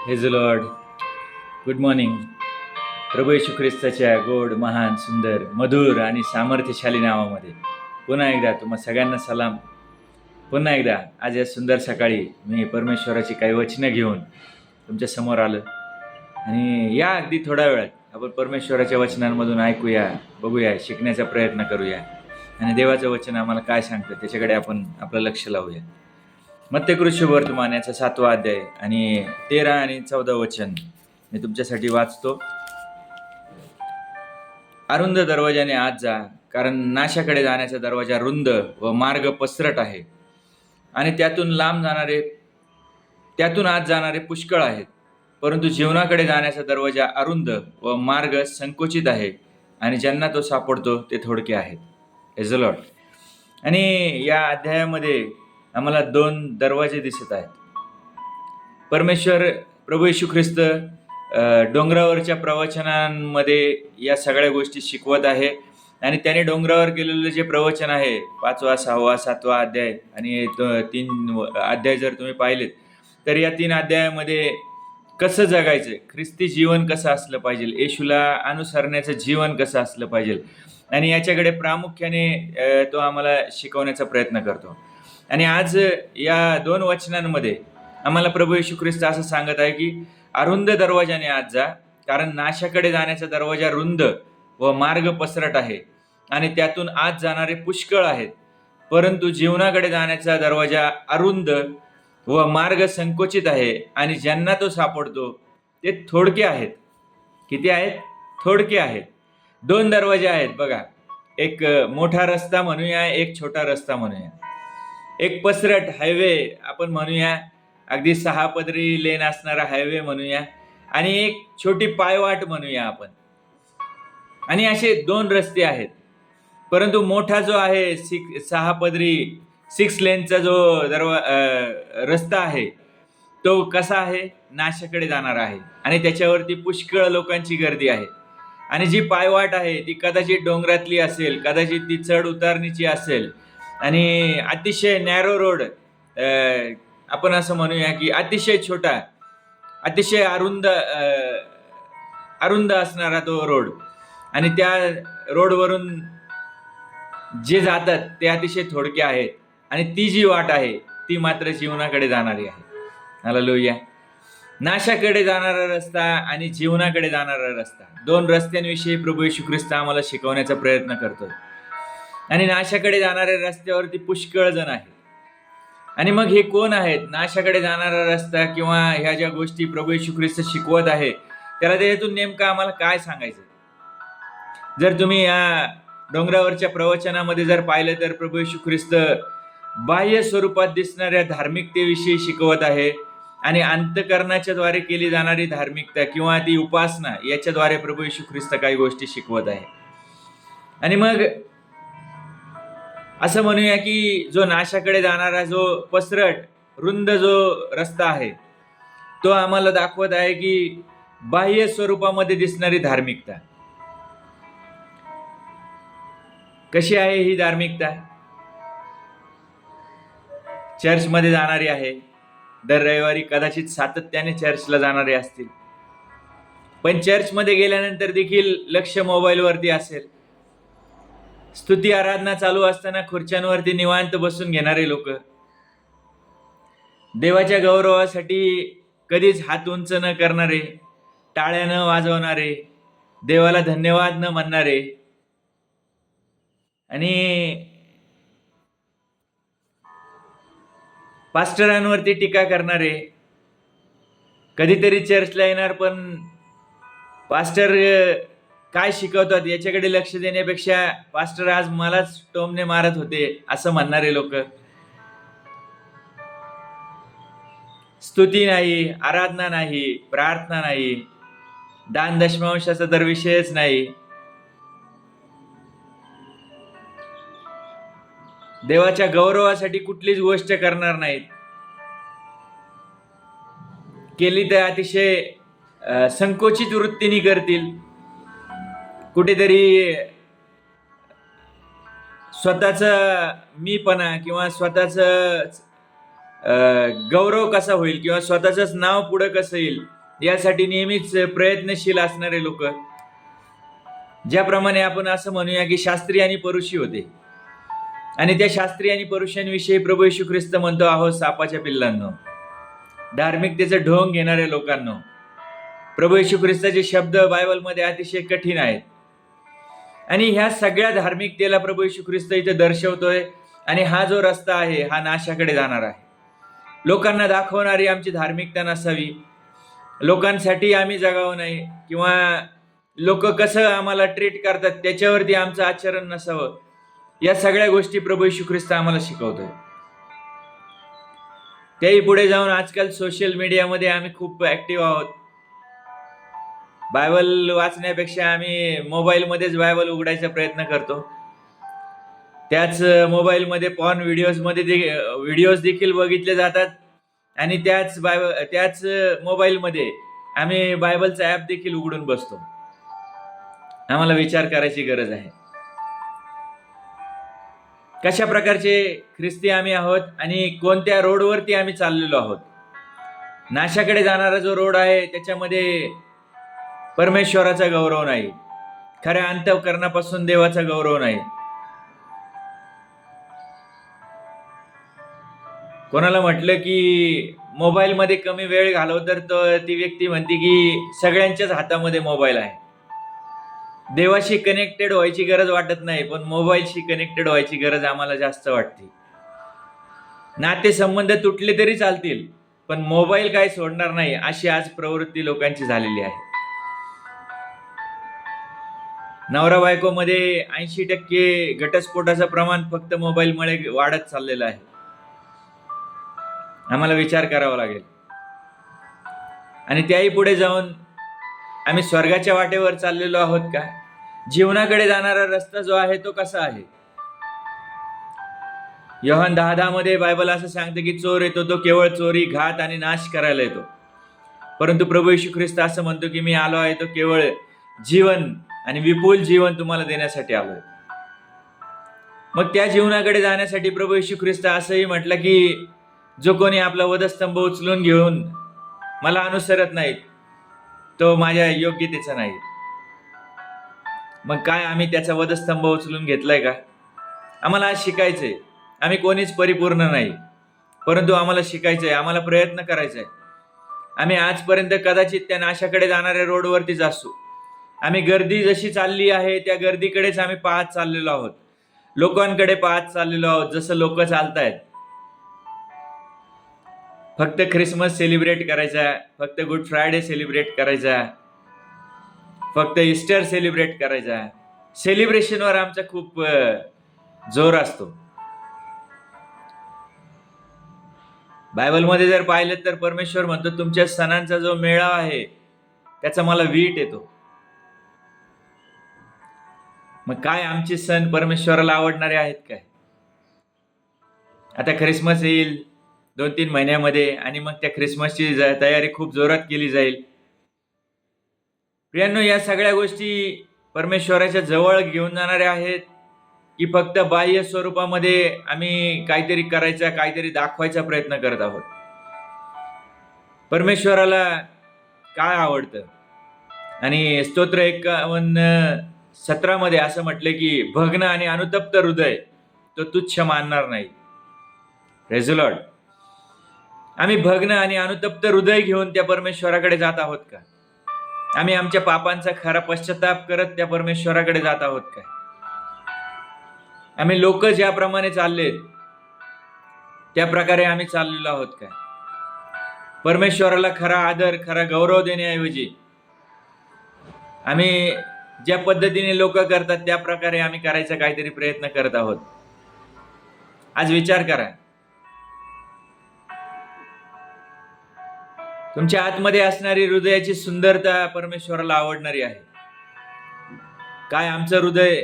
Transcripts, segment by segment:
Hedge Lord. Good morning. प्रभू येशू ख्रिस्ताच्या गोड, महान, सुंदर, मधुर आणि सामर्थ्यशाली नावामध्ये पुन्हा एकदा तुम्हा सगळ्यांना सलाम. पुन्हा एकदा आज या सुंदर सकाळी मी परमेश्वराची काही वचनं घेऊन तुमच्या समोर आलं आणि या अगदी थोड्या वेळात आपण परमेश्वराच्या वचनांमधून ऐकूया, बघूया, शिकण्याचा प्रयत्न करूया आणि देवाचं वचन आम्हाला काय सांगतं त्याच्याकडे आपण आपलं लक्ष लावूया. मत्तेकृत शुभवर्तमान याचा 7वा अध्याय आणि 13 आणि 14 वचन मी तुमच्यासाठी वाचतो. अरुंद दरवाजाने आत जा, कारण नाशाकडे जाण्याचा दरवाजा रुंद व मार्ग पसरट आहे आणि त्यातून आत जाणारे पुष्कळ आहेत. परंतु जीवनाकडे जाण्याचा दरवाजा अरुंद व मार्ग संकुचित आहे आणि ज्यांना तो सापडतो ते थोडके आहेत. Praise the Lord. आणि या अध्यायामध्ये आम्हाला 2 दरवाजे दिसत आहेत. परमेश्वर प्रभू येशू ख्रिस्त डोंगरावरच्या प्रवचनांमध्ये या सगळ्या गोष्टी शिकवत आहे आणि त्याने डोंगरावर केलेलं जे प्रवचन आहे 5वा, 6वा, 7वा अध्याय आणि 3 अध्याय जर तुम्ही पाहिलेत तर या 3 अध्यायामध्ये कसं जगायचं, ख्रिस्ती जीवन कसं असलं पाहिजे, येशूला अनुसरण्याचं जीवन कसं असलं पाहिजे आणि याच्याकडे प्रामुख्याने तो आम्हाला शिकवण्याचा प्रयत्न करतो. आणि आज या 2 वचनांमध्ये आम्हाला प्रभू येशू ख्रिस्त असं सांगत आहे की अरुंद दरवाजाने आत जा, कारण नाशाकडे जाण्याचा दरवाजा रुंद व मार्ग पसरट आहे आणि त्यातून आत जाणारे पुष्कळ आहेत. परंतु जीवनाकडे जाण्याचा दरवाजा अरुंद व मार्ग संकुचित आहे आणि ज्यांना तो सापडतो ते थोडके आहेत. किती आहेत? थोडके आहेत. 2 दरवाजे आहेत बघा. एक मोठा रस्ता म्हणूया, एक छोटा रस्ता म्हणूया. एक पसरट हायवे आपण म्हणूया, अगदी 6 पदरी लेन असणारा हायवे म्हणूया आणि एक छोटी पायवाट म्हणूया आपण. आणि असे 2 रस्ते आहेत. परंतु मोठा जो आहे 6 पदरी 6 लेनचा जो रस्ता आहे तो कसा आहे? नाशाकडे जाणारा आहे आणि त्याच्यावरती पुष्कळ लोकांची गर्दी आहे. आणि जी पायवाट आहे ती कदाचित डोंगरातली असेल, कदाचित ती चढ उतारणीची असेल आणि अतिशय नॅरो रोड, आपण असं म्हणूया की अतिशय छोटा, अतिशय अरुंद असणारा तो रोड आणि त्या रोडवरून जे जातात ते अतिशय थोडके आहेत आणि ती जी वाट आहे ती मात्र जीवनाकडे जाणारी आहे. हालेलुया. नाशाकडे जाणारा रस्ता आणि जीवनाकडे जाणारा रस्ता, 2 रस्त्यांविषयी प्रभू येशू ख्रिस्त आम्हाला शिकवण्याचा प्रयत्न करतोय. आणि नाशाकडे जाणाऱ्या रस्त्यावरती पुष्कळ जण आहेत. आणि मग हे कोण आहेत? नाशाकडे जाणारा रस्ता किंवा ह्या ज्या गोष्टी प्रभू येशू ख्रिस्त शिकवत आहे त्याला त्यातून नेमकं आम्हाला काय सांगायचं? जर तुम्ही या डोंगरावरच्या प्रवचनामध्ये जर पाहिलं तर प्रभू येशू ख्रिस्त बाह्य स्वरूपात दिसणाऱ्या धार्मिकतेविषयी शिकवत आहे आणि अंतःकरणाच्या द्वारे केली जाणारी धार्मिकता किंवा ती उपासना याच्याद्वारे प्रभू येशू ख्रिस्त काही गोष्टी शिकवत आहे. आणि मग असं म्हणूया की जो नाशाकडे जाणारा जो पसरट रुंद जो रस्ता आहे तो आम्हाला दाखवत आहे की बाह्य स्वरूपामध्ये दिसणारी धार्मिकता कशी आहे. ही धार्मिकता चर्चमध्ये जाणारी आहे, दर रविवारी कदाचित सातत्याने चर्चला जाणारे असतील, पण चर्चमध्ये गेल्यानंतर देखील लक्ष मोबाईलवरती असेल. स्तुती आराधना चालू असताना खुर्च्यांवरती निवांत बसून घेणारे लोक, देवाच्या गौरवासाठी कधीच हात उंच न करणारे, टाळ्या न वाजवणारे, देवाला धन्यवाद न म्हणणारे आणि पास्टरांवरती टीका करणारे, कधीतरी चर्चला येणार पण पास्टर काय शिकवतात याच्याकडे लक्ष देण्यापेक्षा पास्टर आज मलाच टोमणे मारत होते असं म्हणणारे लोक, स्तुती नाही, आराधना नाही, प्रार्थना नाही, दान दशमांशाचा तर विषयच नाही, देवाच्या गौरवासाठी कुठलीच गोष्ट करणार नाहीत, केली तर अतिशय संकोचित वृत्तीने करतील, कुठेतरी स्वतःचा मीपणा किंवा स्वतःच गौरव कसा होईल किंवा स्वतःचंच नाव पुढं कसं येईल यासाठी नेहमीच प्रयत्नशील असणारे लोक, ज्याप्रमाणे आपण असं म्हणूया की शास्त्री आणि परुषी होते, आणि त्या शास्त्री आणि परुषांविषयी प्रभू येशू ख्रिस्त म्हणतो, आहो सापाच्या पिल्लांनो, धार्मिकतेचं ढोंग घेणाऱ्या लोकांनो. प्रभू येशू ख्रिस्ताचे शब्द बायबलमध्ये अतिशय कठीण आहेत, आणि ह्या सगळ्या धार्मिकतेला प्रभू येशू ख्रिस्त इथे दर्शवतोय. आणि हा जो रस्ता आहे हा नाशाकडे जाणार आहे. लोकांना दाखवणारी आमची धार्मिकता नसावी, लोकांसाठी आम्ही जगावं नाही, किंवा लोक कसं आम्हाला ट्रीट करतात त्याच्यावरती आमचं आचरण नसावं. या सगळ्या गोष्टी प्रभू येशू ख्रिस्त आम्हाला शिकवतोय. त्याही पुढे जाऊन आजकाल सोशल मीडियामध्ये आम्ही खूप ऍक्टिव्ह आहोत. बायबल वाचण्यापेक्षा आम्ही मोबाईलमध्येच बायबल उघडायचा प्रयत्न करतो. त्याच मोबाईलमध्ये पॉर्न व्हिडिओज देखील बघितले जातात, आणि त्याच मोबाईलमध्ये आम्ही बायबलचा ऍप देखील उघडून बसतो. आम्हाला विचार करायची गरज आहे, कशा प्रकारचे ख्रिस्ती आम्ही आहोत आणि कोणत्या रोडवरती आम्ही चाललेलो आहोत. नाशाकडे जाणारा जो रोड आहे त्याच्यामध्ये परमेश्वराचा गौरव नाही, खऱ्या अंतःकरणापासून देवाचा गौरव नाही. कोणाला म्हटलं की मोबाईलमध्ये कमी वेळ घालव तर ती व्यक्ती म्हणते की सगळ्यांच्याच हातामध्ये मोबाईल आहे. देवाशी कनेक्टेड व्हायची गरज वाटत नाही, पण मोबाईलशी कनेक्टेड व्हायची गरज आम्हाला जास्त वाटते. नातेसंबंध तुटले तरी चालतील, पण मोबाईल काय सोडणार नाही, अशी आज प्रवृत्ती लोकांची झालेली आहे. नवरा बायकोमध्ये 80% घटस्फोटाचं प्रमाण फक्त मोबाईलमुळे वाढत चाललेलं आहे. आम्हाला विचार करावा लागेल. आणि त्याही पुढे जाऊन आम्ही स्वर्गाच्या वाटेवर चाललेलो आहोत का? जीवनाकडे जाणारा रस्ता जो आहे तो कसा आहे? योहान 10:10 मध्ये बायबल असं सांगते की चोर येतो तो केवळ चोरी, घात आणि नाश करायला येतो, परंतु प्रभू येशू ख्रिस्त असं म्हणतो की मी आलो आहे तो केवळ जीवन आणि विपुल जीवन तुम्हाला देण्यासाठी आलोय. मग त्या जीवनाकडे जाण्यासाठी प्रभू येशू ख्रिस्त असंही म्हटलं की जो कोणी आपला वधस्तंभ उचलून घेऊन मला अनुसरत नाही तो माझ्या योग्यतेचा नाही. मग काय आम्ही त्याचा वधस्तंभ उचलून घेतलाय का? आम्हाला आज शिकायचंय. आम्ही कोणीच परिपूर्ण नाही, परंतु आम्हाला शिकायचंय, आम्हाला प्रयत्न करायचा आहे. आम्ही आजपर्यंत कदाचित त्या नाशाकडे जाणाऱ्या रोडवरतीच असू. आम्ही गर्दी जशी चालली आहे त्या गर्दीकडेच आम्ही पाहत चाललेलो आहोत, लोकांकडे पाहत चाललेलो आहोत, जसं लोक चालतायत. फक्त ख्रिसमस सेलिब्रेट करायचा, फक्त गुड फ्रायडे सेलिब्रेट करायचा, फक्त ईस्टर सेलिब्रेट करायचा. सेलिब्रेशनवर आमचा खूप जोर असतो. बायबलमध्ये जर पाहिलं तर परमेश्वर म्हणतो तुमच्या सणांचा जो मेळावा आहे त्याचा मला वीट येतो. मग काय आमचे सण परमेश्वराला आवडणारे आहेत काय? आता ख्रिसमस येईल 2-3 महिन्यामध्ये, आणि मग त्या ख्रिसमसची तयारी खूप जोरात केली जाईल. प्रियांनो, या सगळ्या गोष्टी परमेश्वराच्या जवळ घेऊन जाणाऱ्या आहेत की फक्त बाह्य स्वरूपामध्ये आम्ही काहीतरी करायचा, काहीतरी दाखवायचा प्रयत्न करत आहोत? परमेश्वराला काय आवडतं? आणि स्तोत्र 51:17 मध्ये असं म्हटलं की भग्न आणि अनुतप्त हृदय तो तुच्छ मानणार नाही. Praise the Lord. आम्ही भग्न आणि अनुतप्त हृदय घेऊन त्या परमेश्वराकडे जात आहोत का? आम्ही आमच्या पापांचा खरा पश्चाताप करत त्या परमेश्वराकडे जात आहोत का? आम्ही लोक ज्याप्रमाणे चाललेत त्या प्रकारे आम्ही चाललेलो आहोत का? परमेश्वराला खरा आदर, खरा गौरव देण्याऐवजी आम्ही ज्या पद्धतीने लोक करतात त्या प्रकारे आम्ही करायचा काहीतरी प्रयत्न करत आहोत. आज विचार करा. तुमच्या आतमध्ये असणारी हृदयाची सुंदरता परमेश्वराला आवडणारी आहे काय? आमचं हृदय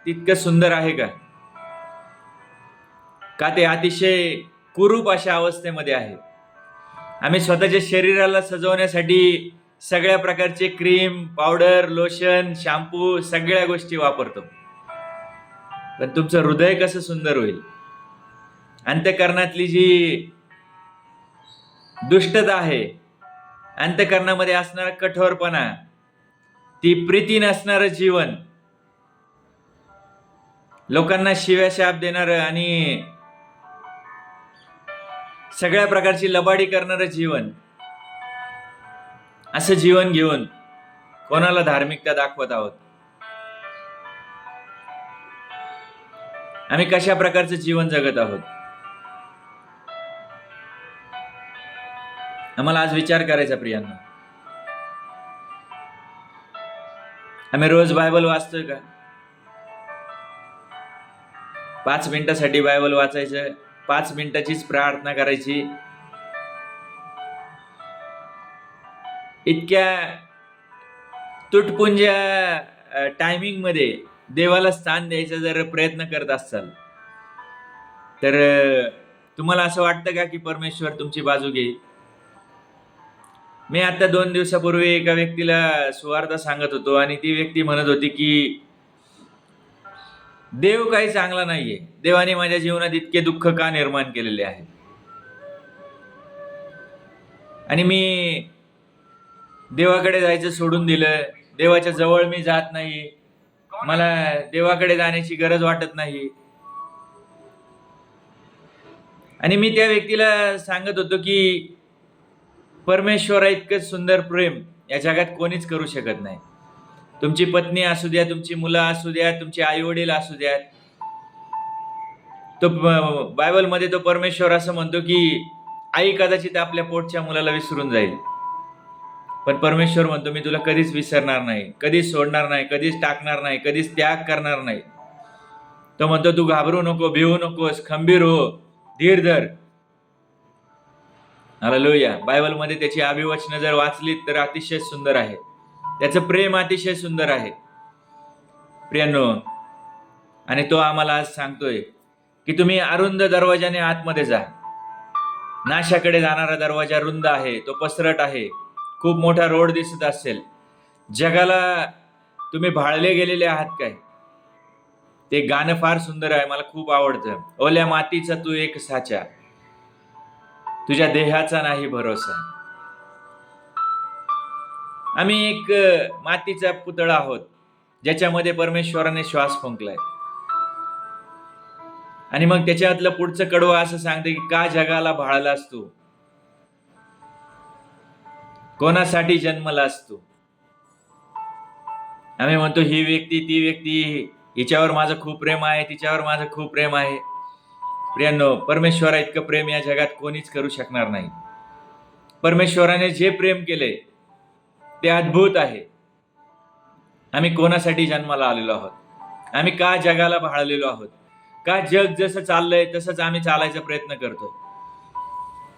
तितकं सुंदर आहे का? का ते अतिशय कुरूप अशा अवस्थेमध्ये आहे? आम्ही स्वतःच्या शरीराला सजवण्यासाठी सगळ्या प्रकारचे क्रीम, पावडर, लोशन, शॅम्पू सगळ्या गोष्टी वापरतो, पण तुमचं हृदय कसं सुंदर होईल? अंतःकरणातली जी दुष्टता आहे, अंतःकरणामध्ये असणारा कठोरपणा, ती प्रीती नसणारं जीवन, लोकांना शिव्या शाप देणारं आणि सगळ्या प्रकारची लबाडी करणारं जीवन, असं जीवन घेऊन कोणाला धार्मिकता दाखवत आहोत? आम्ही कशा प्रकारचं जीवन जगत आहोत? आम्हाला आज विचार करायचा प्रियांनो. आम्ही रोज बायबल वाचतोय का? 5 मिनिटासाठी बायबल वाचायचं, 5 मिनिटाचीच प्रार्थना करायची. इतक्या तुटपुंज्या टायमिंग मध्ये देवाला स्थान द्यायचा जर प्रयत्न करत असाल तर तुम्हाला असं वाटतं का की परमेश्वर तुमची बाजू घेईल? मी आता 2 दिवसापूर्वी एका व्यक्तीला सुवार्ता सांगत होतो आणि ती व्यक्ती म्हणत होती की देव काही चांगला नाहीये, देवाने माझ्या जीवनात इतके दुःख का निर्माण केलेले आहे. आणि मी देवाकडे जायचं सोडून दिलं, देवाच्या जवळ मी जात नाही, मला देवाकडे जाण्याची गरज वाटत नाही. आणि मी त्या व्यक्तीला सांगत होतो की परमेश्वरा इतकं सुंदर प्रेम या जगात कोणीच करू शकत नाही. तुमची पत्नी असू द्या, तुमची मुलं असू द्या, तुमचे आई वडील असू द्या, तो बायबलमध्ये तो परमेश्वर असं म्हणतो की आई कदाचित आपल्या पोटच्या मुलाला विसरून जाईल, पण परमेश्वर म्हणतो मी तुला कधीच विसरणार नाही, कधीच सोडणार नाही, कधीच टाकणार नाही, कधीच त्याग करणार नाही. तो म्हणतो तू घाबरू नको, भिवू नकोस, खंबीर हो, धीर धर. हालेलुया. बायबलमध्ये त्याची अभिवचनं जर वाचलीत तर अतिशय सुंदर आहे, त्याचं प्रेम अतिशय सुंदर आहे प्रियांनो. आणि तो आम्हाला आज सांगतोय की तुम्ही अरुंद दरवाजाने आतमध्ये जा. नाशाकडे जाणारा दरवाजा रुंद आहे, तो पसरट आहे, खूप मोठा रोड दिसत असेल. जगाला तुम्ही भाळले गेलेले आहात काय? ते गाणं फार सुंदर आहे, मला खूप आवडतं. ओल्या मातीचा तू एक साचा, तुझ्या देहाचा नाही भरोसा. आम्ही एक मातीचा पुतळा आहोत ज्याच्यामध्ये परमेश्वराने श्वास फुंकलाय. आणि मग त्याच्यातलं पुढचं कडवं असं सांगते की का जगाला भाळलास तू, कोणासाठी जन्मलास तू. आम्ही म्हणतो ही व्यक्ती, ती व्यक्ती, हिच्यावर माझं खूप प्रेम आहे, तिच्यावर माझं खूप प्रेम आहे. प्रियांनो, परमेश्वरा इतकं प्रेम या जगात कोणीच करू शकणार नाही. परमेश्वराने जे प्रेम केले ते अद्भुत आहे. आम्ही कोणासाठी जन्माला आलेलो आहोत? आम्ही का जगाला भाळलेलो आहोत? का जग जसं चाललंय तसंच आम्ही चालायचा प्रयत्न करतो?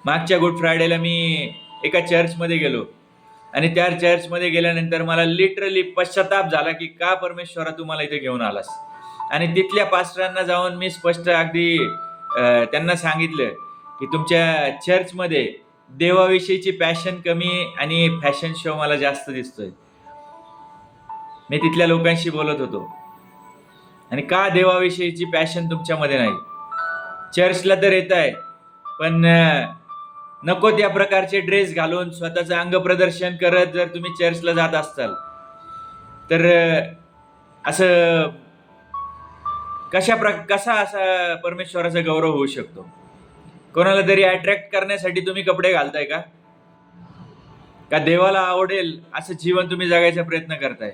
मागच्या गुड फ्रायडेला मी एका चर्चमध्ये गेलो आणि त्या चर्चमध्ये गेल्यानंतर मला लिटरली पश्चाताप झाला की का परमेश्वरा तू मला इथे घेऊन आलास. आणि तिथल्या पास्टरांना जाऊन मी स्पष्ट अगदी त्यांना सांगितलं की तुमच्या चर्चमध्ये देवाविषयीची पॅशन कमी आणि फॅशन शो मला जास्त दिसतोय. मी तिथल्या लोकांशी बोलत होतो आणि का देवाविषयीची पॅशन तुमच्यामध्ये नाही? चर्चला तर येत आहे पण नको त्या प्रकारचे ड्रेस घालून स्वतःचं अंग प्रदर्शन करत जर तुम्ही चर्चला जात असाल तर असं कसा असा परमेश्वराचा गौरव होऊ शकतो? कोणाला तरी अट्रॅक्ट करण्यासाठी तुम्ही कपडे घालताय का? का देवाला आवडेल असं जीवन तुम्ही जगायचा प्रयत्न करताय?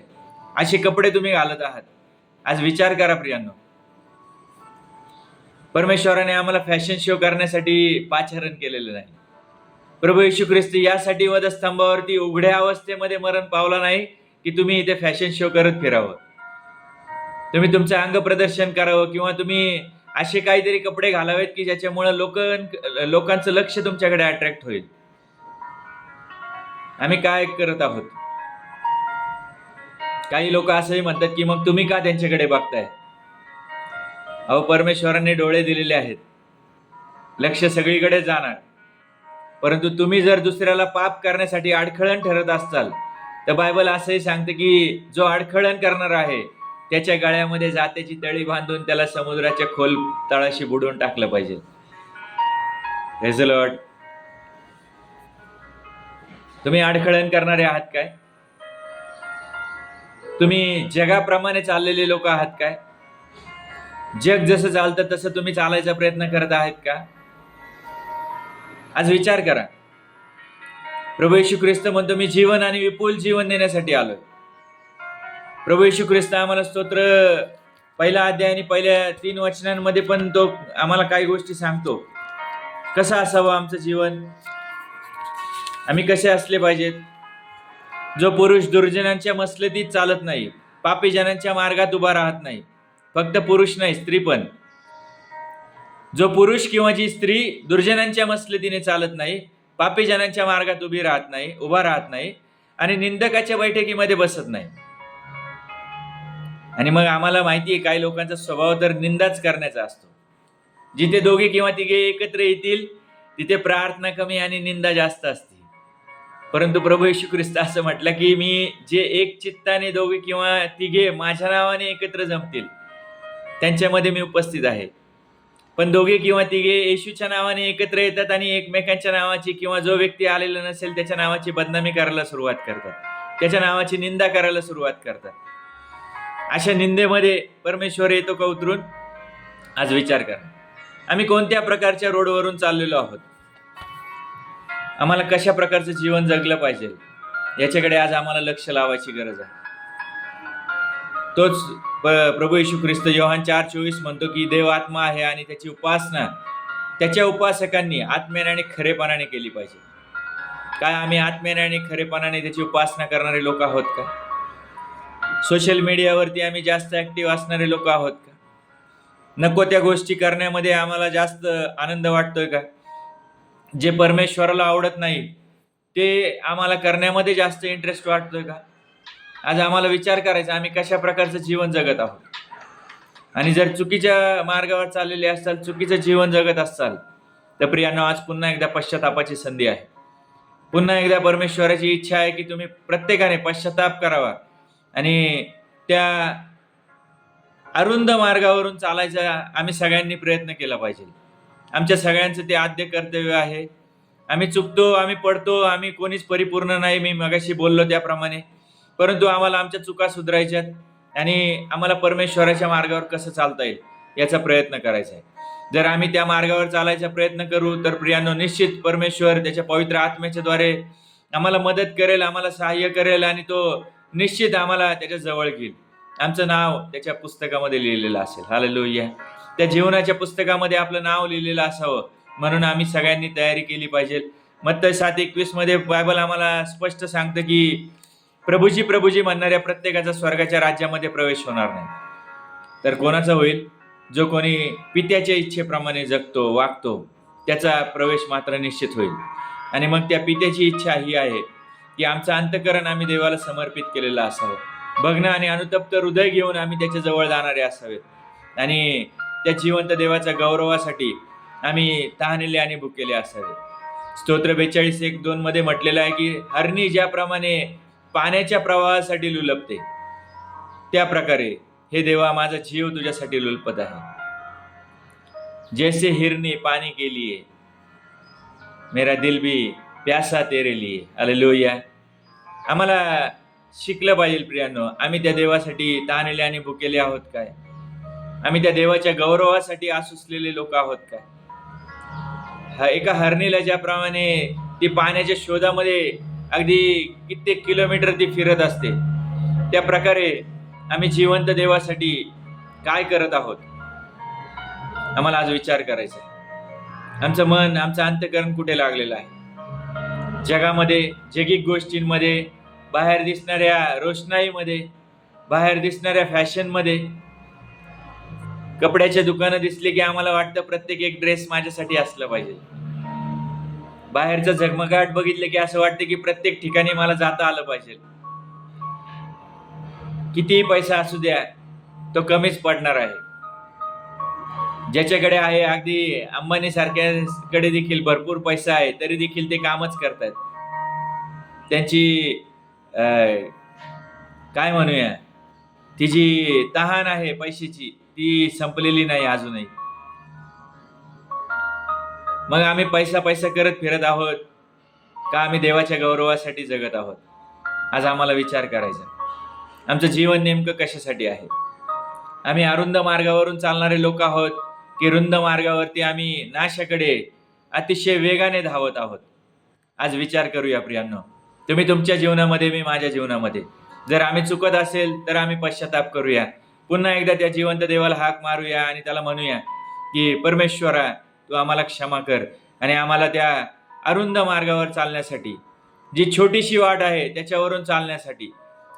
असे कपडे तुम्ही घालत आहात? आज विचार करा प्रियांनो. परमेश्वराने आम्हाला फॅशन शो करण्यासाठी पाचारण केलेलं नाही. प्रभू येशू ख्रिस्त यासाठी वधस्तंभावरती उघड्या अवस्थेमध्ये मरण पावला नाही की तुम्ही इथे फॅशन शो करत फिरावं, तुम्ही तुमचं अंग प्रदर्शन करावं किंवा तुम्ही असे काहीतरी कपडे घालावेत की ज्याच्यामुळे लोकांचं लक्ष तुमच्याकडे अट्रॅक्ट होईल. आम्ही काय करत आहोत? काही लोक असंही म्हणतात की मग तुम्ही का त्यांच्याकडे बघताय? अहो, परमेश्वराने डोळे दिलेले आहेत, लक्ष सगळीकडे जाणार. परंतु तुम्ही जर दुसऱ्याला पाप करण्यासाठी अडखळण ठरत असाल तर बायबल असंही सांगते की जो अडखळण करणार आहे त्याच्या गळ्यामध्ये जात्याची तळी बांधून त्याला समुद्राच्या खोल तळाशी बुडवून टाकलं पाहिजे. Praise the Lord. तुम्ही अडखळण करणारे आहात काय? तुम्ही जगाप्रमाणे चाललेले लोक आहात काय? जग जसं चालतं तसं तुम्ही चालायचा प्रयत्न करत आहात का? आज विचार करा. प्रभू येशू ख्रिस्त म्हणतो, मी जीवन आणि विपुल जीवन देण्यासाठी आलोय. प्रभू येशू ख्रिस्त आम्हाला स्तोत्र पहिला अध्याय आणि पहिल्या 3 वचनांमध्ये पण तो आम्हाला काही गोष्टी सांगतो. कसं असावं आमचं जीवन, आम्ही कसे असले पाहिजेत. जो पुरुष दुर्जनांच्या मसलतीत चालत नाही, पापी जनांच्या मार्गात उभा राहत नाही. फक्त पुरुष नाही, स्त्री पण. जो पुरुष किंवा जी स्त्री दुर्जनांच्या मसलतीने चालत नाही, पापी जनांच्या मार्गात उभा राहत नाही आणि निंदकाच्या बैठकीमध्ये बसत नाही. आणि मग आम्हाला माहिती आहे काही लोकांचा स्वभाव तर निंदाच करण्याचा असतो. जिथे दोघे किंवा तिघे एकत्र येतील तिथे प्रार्थना कमी आणि निंदा जास्त असते. परंतु प्रभू येशू ख्रिस्त असं म्हटलं की मी जे एक चित्ताने दोघे किंवा तिघे माझ्या नावाने एकत्र जमतील त्यांच्यामध्ये मी उपस्थित आहे. पण दोघे किंवा तिघे येशूच्या नावाने एकत्र येतात आणि एकमेकांच्या नावाची किंवा जो व्यक्ती आलेला नसेल त्याच्या नावाची बदनामी करायला सुरुवात करतात, त्याच्या नावाची निंदा करायला सुरुवात करतात. अशा निंदेमध्ये परमेश्वर येतो का उतरून? आज विचार करा, आम्ही कोणत्या प्रकारच्या रोडवरून चाललेलो आहोत, आम्हाला कशा प्रकारचं जीवन जगलं पाहिजे याच्याकडे आज आम्हाला लक्ष लावायची गरज आहे. तोच प्रभू येशू ख्रिस्त योहान 4:24 म्हणतो की देव आत्मा आहे आणि त्याची उपासना त्याच्या उपासकांनी आत्म्याने आणि खरेपणाने केली पाहिजे. काय आम्ही आत्म्याने आणि खरेपणाने त्याची उपासना करणारे लोक आहोत का? सोशल मीडियावरती आम्ही जास्त ऍक्टिव्ह असणारे लोक आहोत का? नको त्या गोष्टी करण्यामध्ये आम्हाला जास्त आनंद वाटतोय का? जे परमेश्वराला आवडत नाही ते आम्हाला करण्यामध्ये जास्त इंटरेस्ट वाटतोय का? आज आम्हाला विचार करायचा आम्ही कशा प्रकारचं जीवन जगत आहोत. आणि जर चुकीच्या मार्गावर चाललेले असाल, चुकीचं जीवन जगत असाल तर प्रियांनो, आज पुन्हा एकदा पश्चातापाची संधी आहे. पुन्हा एकदा परमेश्वराची इच्छा आहे की तुम्ही प्रत्येकाने पश्चाताप करावा आणि त्या अरुंद मार्गावरून चालायचा आम्ही सगळ्यांनी प्रयत्न केला पाहिजे. आमच्या सगळ्यांचं ते आद्य कर्तव्य आहे. आम्ही चुकतो, आम्ही पडतो, आम्ही कोणीच परिपूर्ण नाही, मी मगाशी बोललो त्याप्रमाणे. परंतु आम्हाला आमच्या चुका सुधारायच्यात आणि आम्हाला परमेश्वराच्या मार्गावर कसं चालता येईल याचा प्रयत्न करायचा आहे. जर आम्ही त्या मार्गावर चालायचा प्रयत्न करू तर प्रियांनो, निश्चित परमेश्वर त्याच्या पवित्र आत्म्याच्या द्वारे आम्हाला मदत करेल, आम्हाला सहाय्य करेल आणि तो निश्चित आम्हाला त्याच्या जवळ घेईल. आमचं नाव त्याच्या पुस्तकामध्ये लिहिलेलं असेल. हालेलुया. त्या जीवनाच्या पुस्तकामध्ये आपलं नाव लिहिलेलं असावं म्हणून आम्ही सगळ्यांनी तयारी केली पाहिजे. मत्ती 7:21 मध्ये बायबल आम्हाला स्पष्ट सांगतं की प्रभूजी प्रभूजी म्हणणाऱ्या प्रत्येकाचा स्वर्गाच्या राज्यामध्ये प्रवेश होणार नाही. तर कोणाचा होईल? जो कोणी पित्याच्या इच्छेप्रमाणे जगतो, वागतो, त्याचा प्रवेश मात्र निश्चित होईल. आणि मग त्या पित्याची इच्छा ही आहे की आमचं अंतःकरण आम्ही देवाला समर्पित केलेलं असावं. भग्न आणि अनुतप्त हृदय घेऊन आम्ही त्याच्या जवळ जाणारे असावेत आणि त्या जिवंत देवाच्या गौरवासाठी आम्ही तहानलेले आणि भुकेले असावे. स्तोत्र 42:1-2 मध्ये म्हटलेलं आहे की हरणी ज्याप्रमाणे पाण्याच्या प्रवाहासाठी लुलपते त्या प्रकारे हे देवा माझा जीव तुझ्यासाठी लुलपत आहे. जैसे हिरनी पानी के लिए मेरा दिल भी प्यासा तेरे लिए. हालेलुया. आम्हाला शिकलं पाहिजे प्रियांनो, आम्ही त्या देवासाठी तहानलेले आणि भुकेले आहोत काय? आम्ही त्या देवाच्या गौरवासाठी आसुसलेले लोक आहोत काय? एका हरणीला ज्याप्रमाणे ती पाण्याच्या शोधामध्ये अगदी कित्येक किलोमीटर ती फिरत असते, त्या प्रकारे आम्ही जिवंत देवासाठी काय करत आहोत आम्हाला आज विचार करायचा आहे. आमचं मन, आमचं अंतःकरण कुठे लागलेलं आहे? जगामध्ये, जगिक गोष्टींमध्ये, बाहेर दिसणाऱ्या रोषणाईमध्ये, बाहेर दिसणाऱ्या फॅशनमध्ये. कपड्याचे दुकानं दिसले की आम्हाला वाटतं प्रत्येक एक ड्रेस माझ्यासाठी असलं पाहिजे. बाहेरचं झगमगाट बघितले की असं वाटतं की प्रत्येक ठिकाणी मला जाता आलं पाहिजे. कितीही पैसा असू द्या तो कमीच पडणार आहे. ज्याच्याकडे आहे, अगदी अंबानी सारख्याकडे देखील भरपूर पैसा आहे तरी देखील ते कामच करतात. त्यांची काय म्हणूया, ती जी तहान आहे पैशाची ती संपलेली नाही अजूनही. मग आम्ही पैसा पैसा करत फिरत आहोत. का आम्ही देवाच्या गौरवासाठी जगत आहोत? आज आम्हाला विचार करायचा. आमचं जीवन नेमकं कशासाठी आहे? आम्ही अरुंद मार्गावरून चालणारे लोक आहोत की रुंद मार्गावरती आम्ही नाशाकडे अतिशय वेगाने धावत आहोत? आज विचार करूया प्रियांनो. तुम्ही तुमच्या जीवनामध्ये, मी माझ्या जीवनामध्ये. जर आम्ही चुकत असेल तर आम्ही पश्चाताप करूया. पुन्हा एकदा त्या जिवंत देवाला हाक मारूया आणि त्याला म्हणूया की परमेश्वरा, तू आम्हाला क्षमा कर आणि आम्हाला त्या अरुंद मार्गावर चालण्यासाठी, जी छोटीशी वाट आहे त्याच्यावरून चालण्यासाठी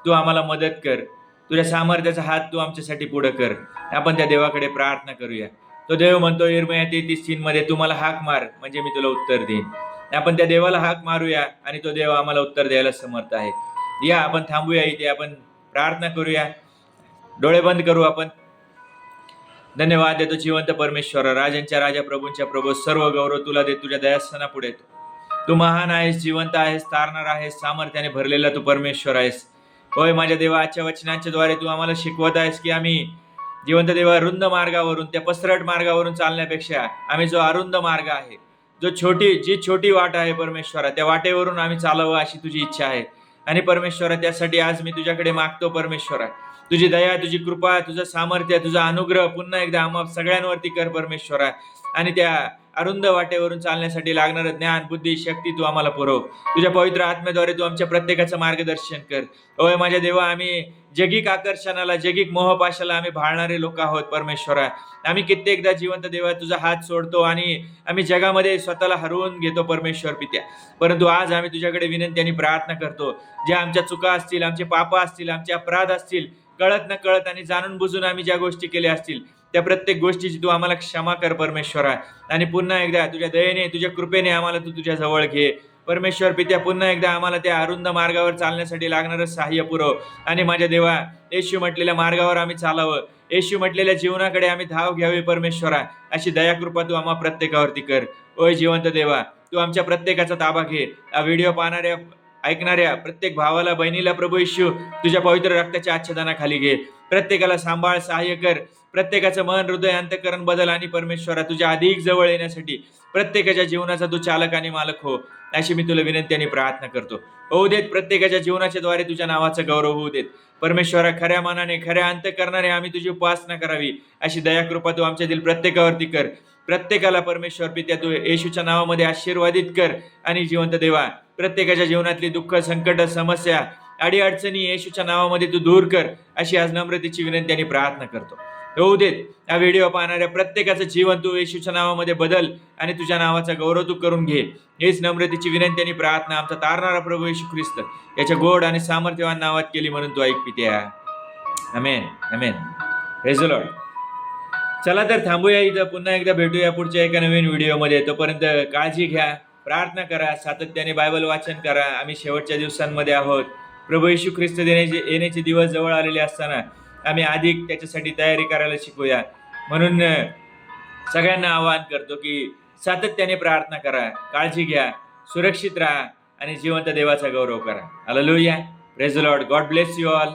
तू आम्हाला मदत कर. तुझ्या सामर्थ्याचा हात तू आमच्यासाठी पुढं कर. आपण त्या देवाकडे प्रार्थना करूया. तो देव म्हणतो यिर्मया 33:3 मध्ये, तू मला हाक मार म्हणजे मी तुला उत्तर देईन. आपण त्या देवाला हाक मारूया आणि तो देव आम्हाला उत्तर द्यायला समर्थ आहे. या आपण थांबूया इथे, आपण प्रार्थना करूया. डोळे बंद करू आपण. धन्यवाद देतो जिवंत परमेश्वरा, राजांच्या राजा, प्रभूंच्या प्रभू, सर्व गौरव तुला दे. तुझ्या दयास्थाना पुढे तू महान आहेस, जिवंत आहेस, तारणार आहेस, सामर्थ्याने भरलेला तू परमेश्वर आहेस. होय माझ्या देवा, आजच्या वचनांच्या द्वारे तू आम्हाला शिकवत आहेस की आम्ही जिवंत देवा रुंद मार्गावरून, त्या पसरट मार्गावरून चालण्यापेक्षा आम्ही जो अरुंद मार्ग आहे, जी छोटी वाट आहे परमेश्वरा, त्या वाटेवरून आम्ही चालावं अशी तुझी इच्छा आहे. आणि परमेश्वरा, त्यासाठी आज मी तुझ्याकडे मागतो परमेश्वरा, तुझी दया, तुझी कृपा, तुझं सामर्थ्य, तुझा अनुग्रह पुन्हा एकदा आम्हा सगळ्यांवरती कर परमेश्वरा. आणि त्या अरुंद वाटेवरून चालण्यासाठी लागणारं ज्ञान, बुद्धी, शक्ती तू आम्हाला पुरव. तुझ्या पवित्र आत्म्याद्वारे तू आमच्या प्रत्येकाचं मार्गदर्शन कर. होय माझ्या देवा, आम्ही जगिक आकर्षणाला, जगिक मोहपाशाला आम्ही भाळणारे लोक आहोत परमेश्वरा. आम्ही कित्येकदा जिवंत देवा तुझा हात सोडतो आणि आम्ही जगामध्ये स्वतःला हरवून घेतो परमेश्वर पित्या. परंतु आज आम्ही तुझ्याकडे विनंती आणि प्रार्थना करतो, ज्या आमच्या चुका असतील, आमचे पापं असतील, आमचे अपराध असतील, कळत न कळत आणि जाणून बुजून आम्ही ज्या गोष्टी केल्या असतील, त्या प्रत्येक गोष्टीची तू आम्हाला क्षमा कर परमेश्वरा. आणि पुन्हा एकदा तुझ्या दयेने, तुझ्या कृपेने आम्हाला तू तुझ्या जवळ घे परमेश्वर पित्या. पुन्हा एकदा आम्हाला त्या अरुंद मार्गावर चालण्यासाठी लागणारं सहाय्य पुरव. आणि माझ्या देवा, येशू म्हटलेल्या मार्गावर आम्ही चालावं, येशू म्हटलेल्या जीवनाकडे आम्ही धाव घ्यावी परमेश्वरा, अशी दयाकृपा तू आम्हा प्रत्येकावरती कर. ओय जिवंत देवा, तू आमच्या प्रत्येकाचा ताबा घे. हा व्हिडिओ पाहणाऱ्या, ऐकणाऱ्या प्रत्येक भावाला, बहिणीला प्रभू येशू तुझ्या पवित्र रक्ताच्या आच्छादनाखाली घे. प्रत्येकाला सांभाळ, सहाय्य कर. प्रत्येकाचं मन, हृदय, अंतःकरण बदल. आणि परमेश्वरा, तुझ्या अधिक जवळ येण्यासाठी प्रत्येकाच्या जीवनाचा तू चालक आणि मालक हो, अशी मी तुला विनंती आणि प्रार्थना करतो. होऊ देत प्रत्येकाच्या जीवनाच्या द्वारे तुझ्या नावाचा गौरव होऊ देत परमेश्वरा. खऱ्या मनाने, खऱ्या अंतःकरणाने आम्ही तुझी उपासना करावी, अशी दयाकृपा तू आमच्यातील प्रत्येकावरती कर. प्रत्येकाला परमेश्वर पित्या तू येशूच्या नावामध्ये आशीर्वादित कर. आणि जिवंत देवा, प्रत्येकाच्या जीवनातली दुःख, संकट, समस्या, अडीअडचणी येशूच्या नावामध्ये तू दूर कर, अशी आज नम्रतेची विनंती आणि प्रार्थना करतो. होऊ देत या व्हिडिओ पाहणाऱ्या प्रत्येकाचं जीवन तू येशूच्या नावामध्ये बदल आणि तुझ्या नावाचा गौरव तू करून घे. हेच नम्रतेची विनंती आणि प्रार्थना आमचा तारणारा प्रभू येशू ख्रिस्त याच्या गोड आणि सामर्थ्यवान नावात केली, म्हणून तू ऐक पित्या. Amen, amen. Praise the Lord. चला तर थांबूया इथं. पुन्हा एकदा भेटूया पुढच्या एका नवीन व्हिडिओमध्ये. तोपर्यंत काळजी घ्या, प्रार्थना करा, सातत्याने बायबल वाचन करा. आम्ही शेवटच्या दिवसांमध्ये आहोत. प्रभू येशू ख्रिस्त येण्याचे दिवस जवळ आलेले असताना आम्ही अधिक त्याच्यासाठी तयारी करायला शिकूया. म्हणून सगळ्यांना आवाहन करतो की सातत्याने प्रार्थना करा, काळजी घ्या, सुरक्षित राहा आणि जिवंत देवाचा गौरव करा. Hallelujah. Praise the Lord. God bless you all.